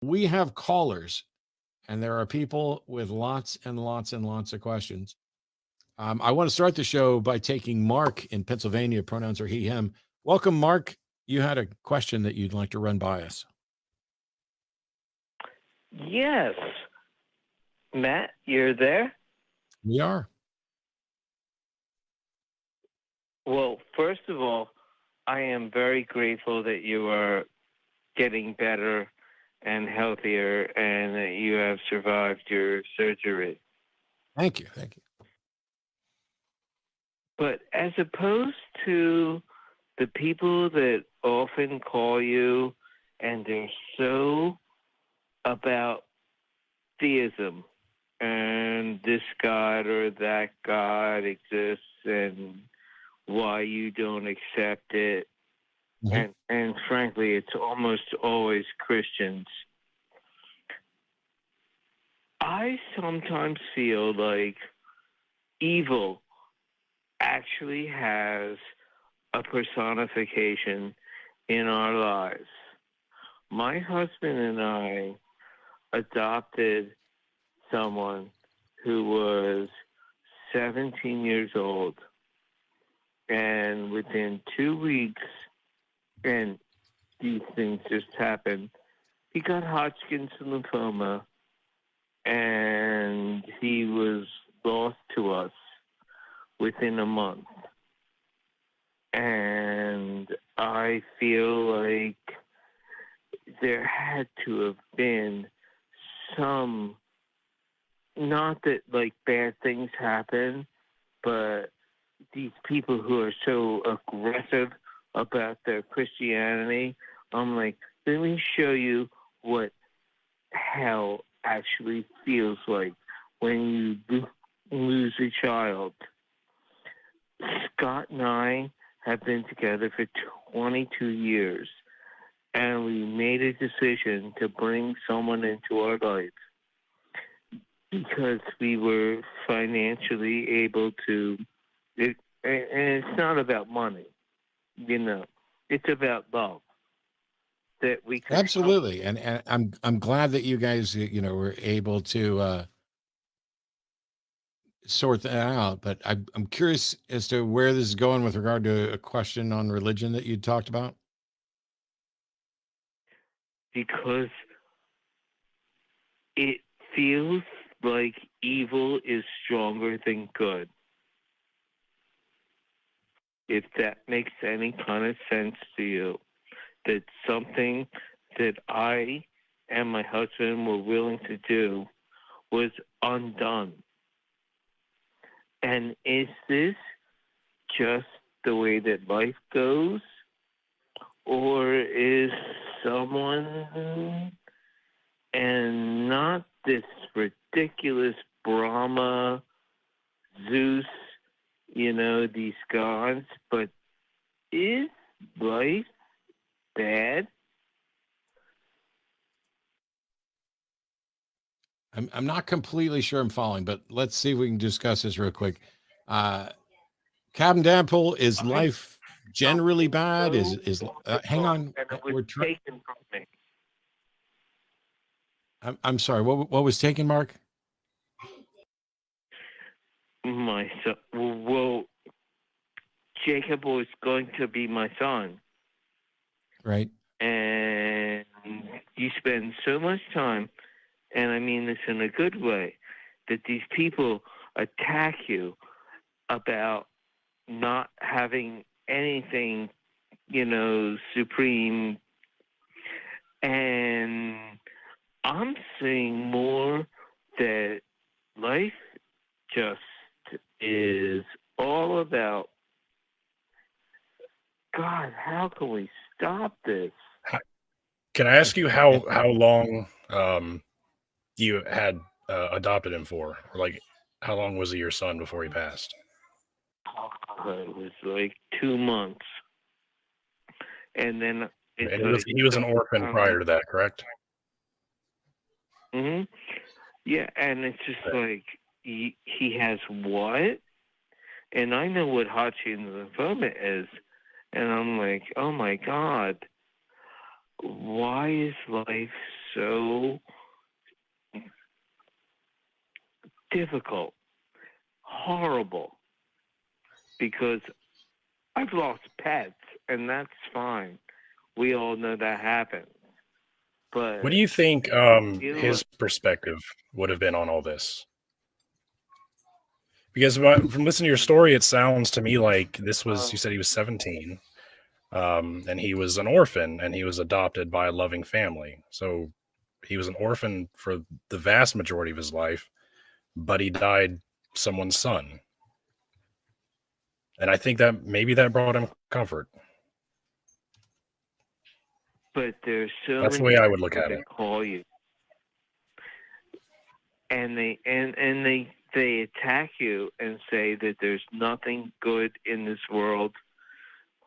we have callers, and there are people with lots and lots and lots of questions. I want to start the show by taking Mark in Pennsylvania. Pronouns are he, him. Welcome, Mark. You had a question that you'd like to run by us. Yes. Matt, you're there? We are. Well, first of all, I am very grateful that you are getting better and healthier and that you have survived your surgery. Thank you. Thank you. But as opposed to the people that often call you and they're so about theism and this God or that God exists and why you don't accept it. Mhm. And frankly, it's almost always Christians. I sometimes feel like evil actually has a personification in our lives. My husband and I adopted someone who was 17 years old. And within 2 weeks, and these things just happened, he got Hodgkin's lymphoma, and he was lost to us within a month. And I feel like there had to have been some, not that like bad things happen, but these people who are so aggressive about their Christianity, I'm like, let me show you what hell actually feels like when you lose a child. Scott and I have been together for 22 years, and we made a decision to bring someone into our life because we were financially able to. And it's not about money, you know. It's about love. That we could Absolutely, and I'm glad that you guys were able to sort that out. But I'm curious as to where this is going with regard to a question on religion that you talked about. because it feels like evil is stronger than good. If that makes any kind of sense to you, that something that I and my husband were willing to do was undone. And is this just the way that life goes? Or is someone, and not this ridiculous Brahma, Zeus, these gods, but is life bad? I'm not completely sure I'm following, but let's see if we can discuss this real quick. Captain DadPool, is life generally bad? Hang on, And it was we're taken from me. I'm sorry. What was taken, Mark? My son. Well, Jacob was going to be my son. Right. And you spend so much time, and I mean this in a good way, that these people attack you about not having anything, supreme. And I'm seeing more that life just is all about, God, how can we stop this? Can I ask you how long you had adopted him for? Or like, how long was he your son before he passed? It was like 2 months. And then he was an orphan prior to that, correct? Mm-hmm. Yeah, and it's just like, he has what? And I know what Hodgkin's lymphoma is. And I'm like, oh my God, why is life so difficult, horrible, because I've lost pets, and that's fine. We all know that happens. But what do you think his perspective would have been on all this? Because from listening to your story, it sounds to me like this was, you said he was 17, and he was an orphan, and he was adopted by a loving family. So he was an orphan for the vast majority of his life, but he died someone's son. And I think that maybe that brought him comfort. But there's so That's the many way I would look people at that it. call you, and they attack you and say that there's nothing good in this world.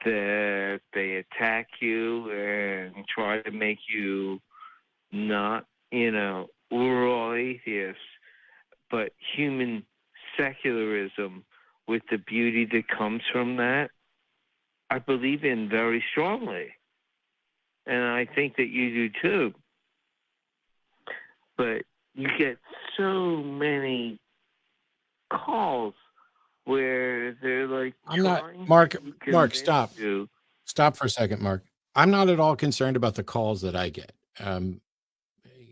That they attack you and try to make you not, we're all atheists, but human secularism, with the beauty that comes from that, I believe in very strongly. And I think that you do too. But you get so many calls where they're like, I'm not, Mark, stop. Stop for a second, Mark. I'm not at all concerned about the calls that I get.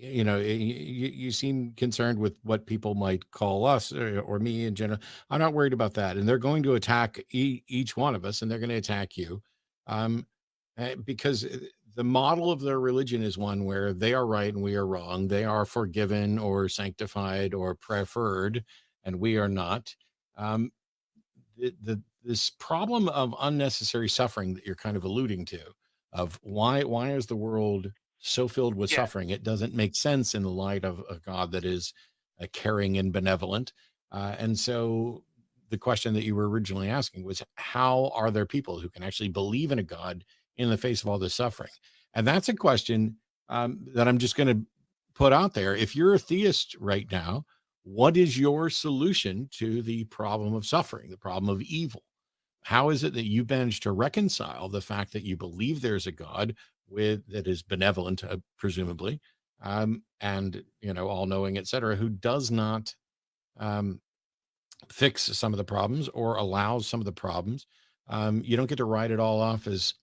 You seem concerned with what people might call us or me in general. I'm not worried about that. And they're going to attack each one of us, and they're going to attack you. Because the model of their religion is one where they are right and we are wrong. They are forgiven or sanctified or preferred, and we are not. This problem of unnecessary suffering that you're kind of alluding to, of why is the world so filled with suffering? It doesn't make sense in the light of a God that is caring and benevolent. And so the question that you were originally asking was, how are there people who can actually believe in a God in the face of all this suffering? And that's a question that I'm just going to put out there. If you're a theist right now, what is your solution to the problem of suffering, the problem of evil? How is it that you managed to reconcile the fact that you believe there's a God that is benevolent, presumably, and all-knowing, etc., who does not fix some of the problems or allows some of the problems? You don't get to write it all off as,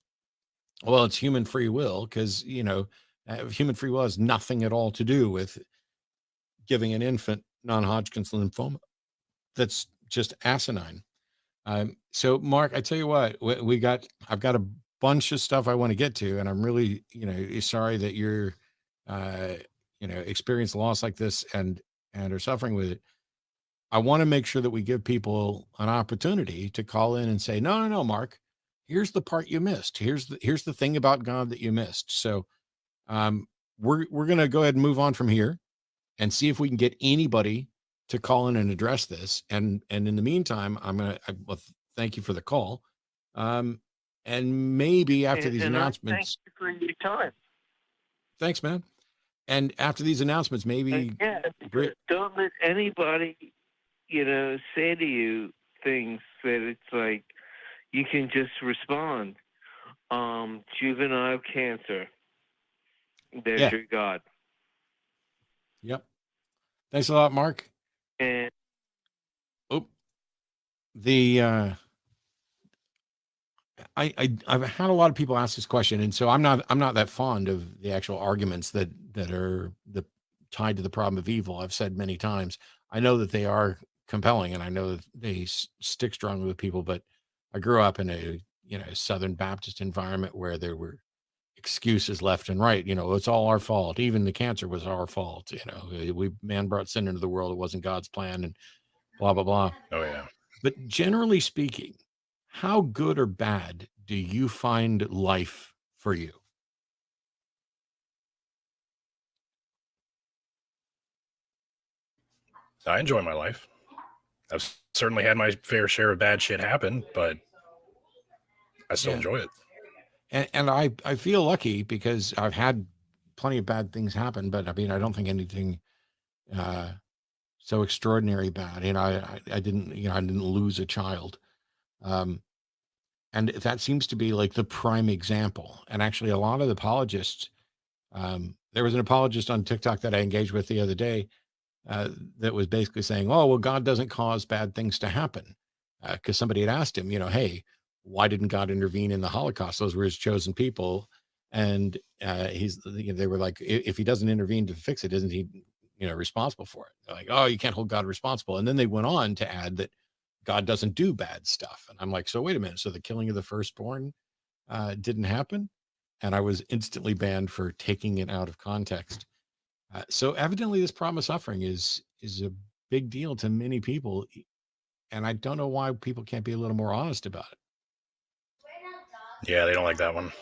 well, it's human free will, because human free will has nothing at all to do with giving an infant non-Hodgkin's lymphoma. That's just asinine. So Mark, I tell you what, I've got a bunch of stuff I want to get to, and I'm really, sorry that you're, experience loss like this and are suffering with it. I want to make sure that we give people an opportunity to call in and say, no, Mark, here's the part you missed. Here's the thing about God that you missed. So, we're going to go ahead and move on from here and see if we can get anybody to call in and address this. And in the meantime, well, thank you for the call. And maybe after these announcements, thank you for your time. Thanks, man. And after these announcements, maybe don't let anybody, say to you things that it's like you can just respond. Juvenile cancer. There's your God. Yep. Thanks a lot, Mark. And I've had a lot of people ask this question, and so I'm not that fond of the actual arguments that are tied to the problem of evil. I've said many times, I know that they are compelling, and I know that they stick strongly with people. But I grew up in a Southern Baptist environment where there were excuses left and right. It's all our fault. Even the cancer was our fault. Man brought sin into the world. It wasn't God's plan, and blah blah blah. Oh yeah. But generally speaking, how good or bad do you find life for you? I enjoy my life. I've certainly had my fair share of bad shit happen, but I still enjoy it. And I feel lucky because I've had plenty of bad things happen, but I mean, I don't think anything so extraordinary bad. I didn't lose a child. And that seems to be like the prime example. And actually a lot of the apologists, There was an apologist on TikTok that I engaged with the other day that was basically saying, oh, well, God doesn't cause bad things to happen. Because somebody had asked him, hey, why didn't God intervene in the Holocaust? Those were his chosen people. And they were like, if he doesn't intervene to fix it, isn't he, responsible for it? They're like, oh, you can't hold God responsible. And then they went on to add that God doesn't do bad stuff. And I'm like, so wait a minute. So the killing of the firstborn didn't happen? And I was instantly banned for taking it out of context. So evidently this problem of suffering is a big deal to many people. And I don't know why people can't be a little more honest about it. Yeah, they don't like that one.